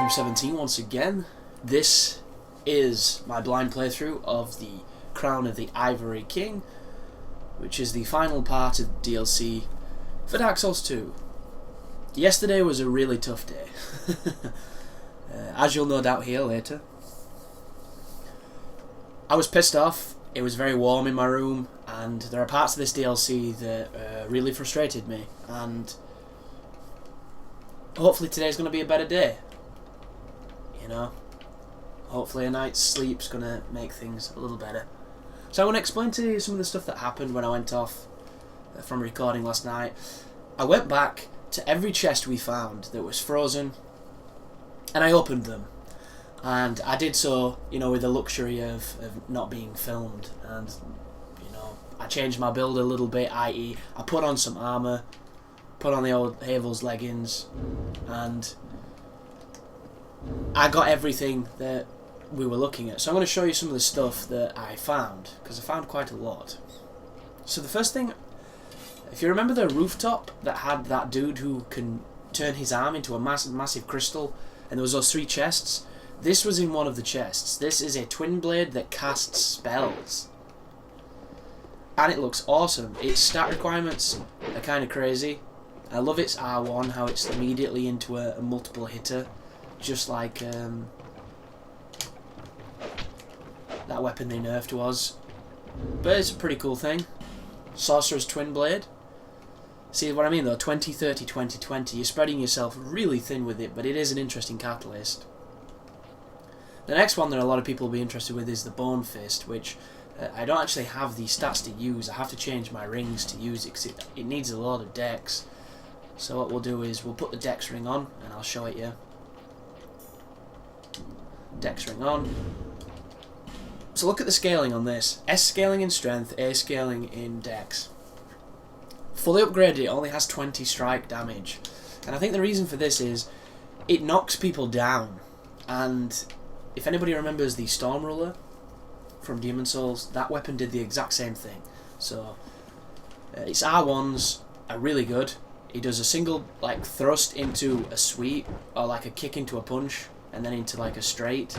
Volume 17 once again. This is my blind playthrough of the Crown of the Ivory King, which is the final part of DLC for Dark Souls 2. Yesterday was a really tough day, as you'll no doubt hear later. I was pissed off, it was very warm in my room, and there are parts of this DLC that really frustrated me, and hopefully today's going to be a better day. You know, hopefully a night's sleep's going to make things a little better. So I want to explain to you some of the stuff that happened when I went off from recording last night. I went back to every chest we found that was frozen, and I opened them. And I did so, you know, with the luxury of not being filmed. And, you know, I changed my build a little bit, i.e. I put on some armour, put on the old Havel's leggings, and I got everything that we were looking at. So I'm going to show you some of the stuff that I found, because I found quite a lot. So the first thing, if you remember the rooftop that had that dude who can turn his arm into a massive crystal, and there was those 3 chests, this was in one of the chests. This is a twin blade that casts spells, and it looks awesome. Its stat requirements are kind of crazy. I love its R1, how it's immediately into a multiple hitter, just like that weapon they nerfed was. But it's a pretty cool thing. Sorcerer's Twin Blade. See what I mean though? 20, 30, 20, 20. You're spreading yourself really thin with it, but it is an interesting catalyst. The next one that a lot of people will be interested with is the Bone Fist, which I don't actually have the stats to use. I have to change my rings to use it, because it needs a lot of dex. So what we'll do is we'll put the dex ring on, and I'll show it you. Dex ring on. So look at the scaling on this. S scaling in strength, A scaling in dex. Fully upgraded, it only has 20 strike damage. And I think the reason for this is it knocks people down. And if anybody remembers the Storm Ruler from Demon Souls, that weapon did the exact same thing. So its R1s are really good. He does a single like thrust into a sweep, or like a kick into a punch, and then into like a straight.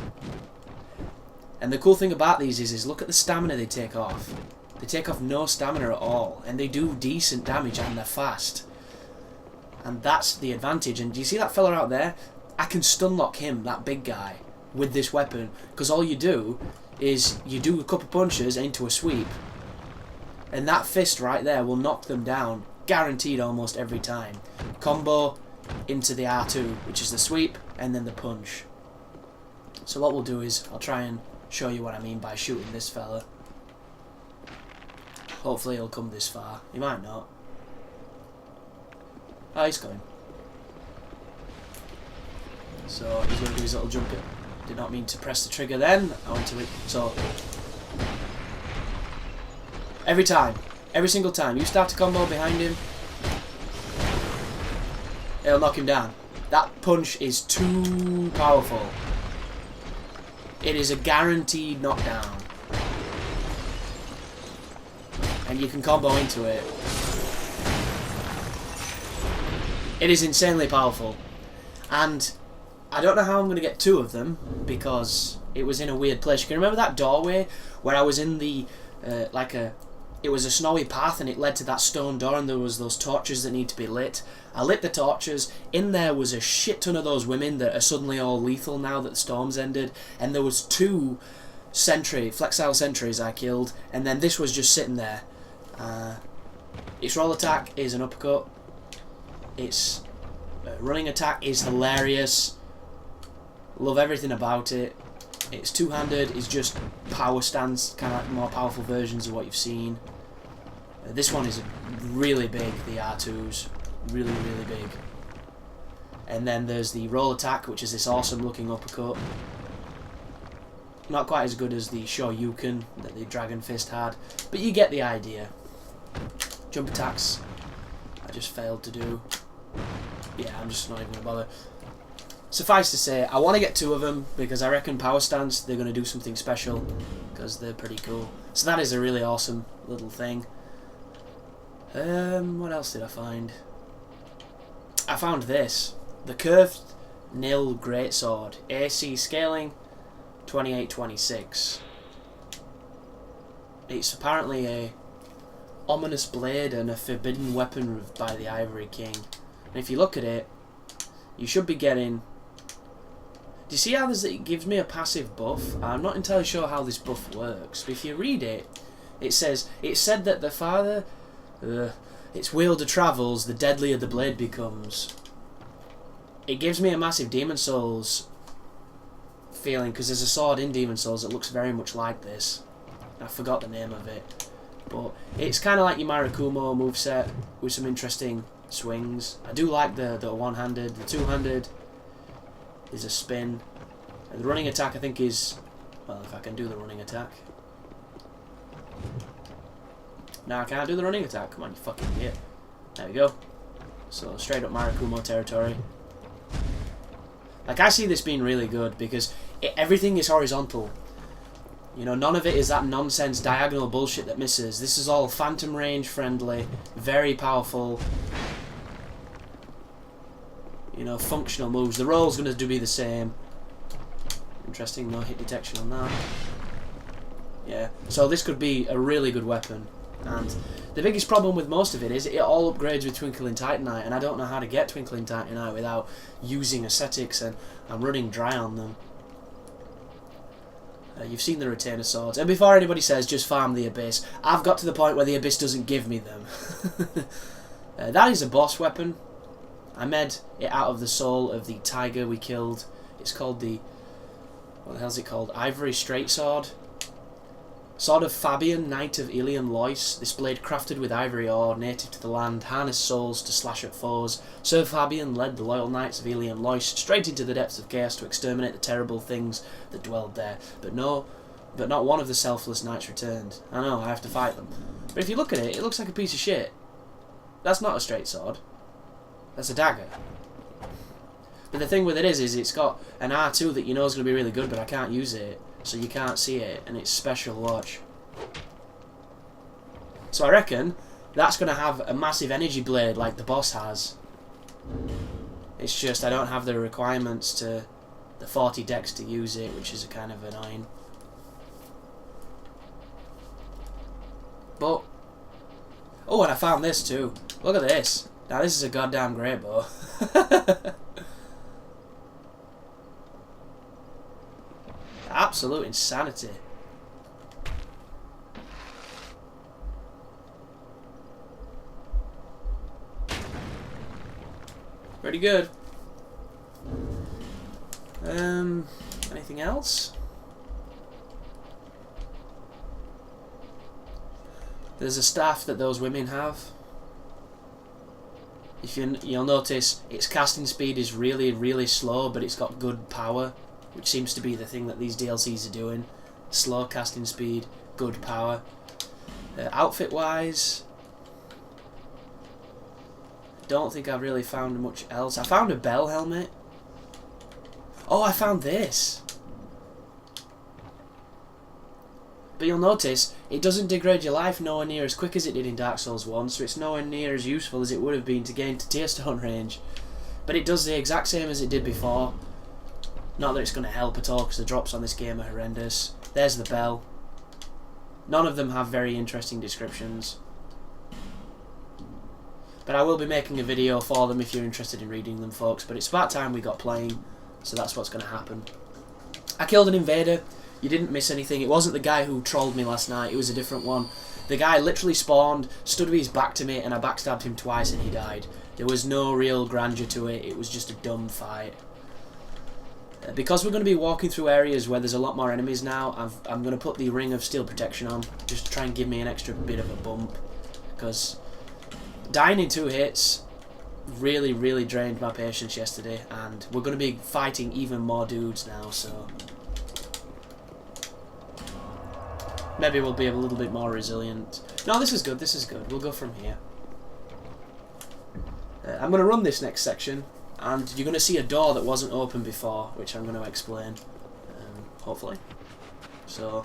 And the cool thing about these is look at the stamina they take off. They take off no stamina at all, and they do decent damage, and they're fast. And that's the advantage. And do you see that fella out there? I can stun lock him, that big guy, with this weapon, because all you do is you do a couple punches into a sweep, and that fist right there will knock them down, guaranteed almost every time. Combo into the R2, which is the sweep, and then the punch. So what we'll do is I'll try and show you what I mean by shooting this fella. Hopefully he'll come this far. He might not. Oh, he's coming. So he's going to do his little jump. Did not mean to press the trigger then. I went to it. So every time, every single time you start a combo behind him, it'll knock him down. That punch is too powerful. It is a guaranteed knockdown. And you can combo into it. It is insanely powerful. And I don't know how I'm going to get 2 of them, because it was in a weird place. You can remember that doorway where I was in the, it was a snowy path and it led to that stone door, and there was those torches that need to be lit. I lit the torches. In there was a shit ton of those women that are suddenly all lethal now that the storm's ended, and there was 2 flexile sentries I killed, and then this was just sitting there. Its roll attack is an uppercut. Its running attack is hilarious. Love everything about it. It's two-handed. It's just power stance, kind of like more powerful versions of what you've seen. This one is really big. The R2s, really big. And then there's the roll attack, which is this awesome-looking uppercut. Not quite as good as the Shoryuken that the Dragon Fist had, but you get the idea. Jump attacks, I just failed to do. Yeah, I'm just not even going to bother. Suffice to say, I want to get 2 of them, because I reckon power stance, they're going to do something special, because they're pretty cool. So that is a really awesome little thing. What else did I find? I found this. The curved Nil Greatsword. AC scaling 2826. It's apparently a ominous blade and a forbidden weapon by the Ivory King. And if you look at it, you should be getting... Do you see how it gives me a passive buff? I'm not entirely sure how this buff works, but if you read it, it says, it's said that the farther its wielder travels, the deadlier the blade becomes. It gives me a massive Demon Souls feeling, because there's a sword in Demon Souls that looks very much like this. I forgot the name of it. But it's kind of like your Marakumo moveset with some interesting swings. I do like the one-handed, the two-handed. There's a spin. And the running attack I think is... Well, if I can do the running attack. No, I can't do the running attack. Come on, you fucking idiot. There we go. So, straight up Marakumo territory. Like, I see this being really good because everything is horizontal. You know, none of it is that nonsense diagonal bullshit that misses. This is all phantom range friendly, very powerful, you know, functional moves. The roll's going to be the same. Interesting, no hit detection on that. Yeah, so this could be a really good weapon. And the biggest problem with most of it is it all upgrades with Twinkling Titanite, and I don't know how to get Twinkling Titanite without using ascetics, and I'm running dry on them. You've seen the Retainer Swords, and before anybody says just farm the Abyss, I've got to the point where the Abyss doesn't give me them. That is a boss weapon. I made it out of the soul of the tiger we killed. It's called the... What the hell's it called? Ivory Straight Sword. Sword of Fabian, Knight of Ilian Lois. This blade crafted with ivory ore, native to the land, harnessed souls to slash at foes. Sir Fabian led the loyal knights of Ilian Lois straight into the depths of chaos to exterminate the terrible things that dwelled there. But not one of the selfless knights returned. I know, I have to fight them. But if you look at it, it looks like a piece of shit. That's not a straight sword. That's a dagger. But the thing with it is it's got an R2 that you know is going to be really good, but I can't use it. So you can't see it, and it's special watch. So I reckon that's going to have a massive energy blade like the boss has. It's just I don't have the requirements to the 40 dex to use it, which is kind of annoying. But oh, and I found this too. Look at this. Now this is a goddamn great bow. Absolute insanity. Pretty good. Anything else? There's a staff that those women have. If you'll notice, its casting speed is really, really slow, but it's got good power, which seems to be the thing that these DLCs are doing. Slow casting speed, good power. Outfit-wise, don't think I've really found much else. I found a bell helmet. Oh, I found this. But you'll notice, it doesn't degrade your life nowhere near as quick as it did in Dark Souls 1, so it's nowhere near as useful as it would have been to gain to Tear Stone range. But it does the exact same as it did before. Not that it's going to help at all, because the drops on this game are horrendous. There's the bell. None of them have very interesting descriptions. But I will be making a video for them if you're interested in reading them, folks. But it's about time we got playing, so that's what's going to happen. I killed an invader. You didn't miss anything. It wasn't the guy who trolled me last night. It was a different one. The guy literally spawned, stood with his back to me, and I backstabbed him twice and he died. There was no real grandeur to it. It was just a dumb fight. Because we're going to be walking through areas where there's a lot more enemies now, I'm going to put the Ring of Steel Protection on, just to try and give me an extra bit of a bump. Because dying in 2 hits really, really drained my patience yesterday, and we're going to be fighting even more dudes now, so maybe we'll be a little bit more resilient. No, this is good, this is good. We'll go from here. I'm going to run this next section, and you're going to see a door that wasn't open before, which I'm going to explain, hopefully. So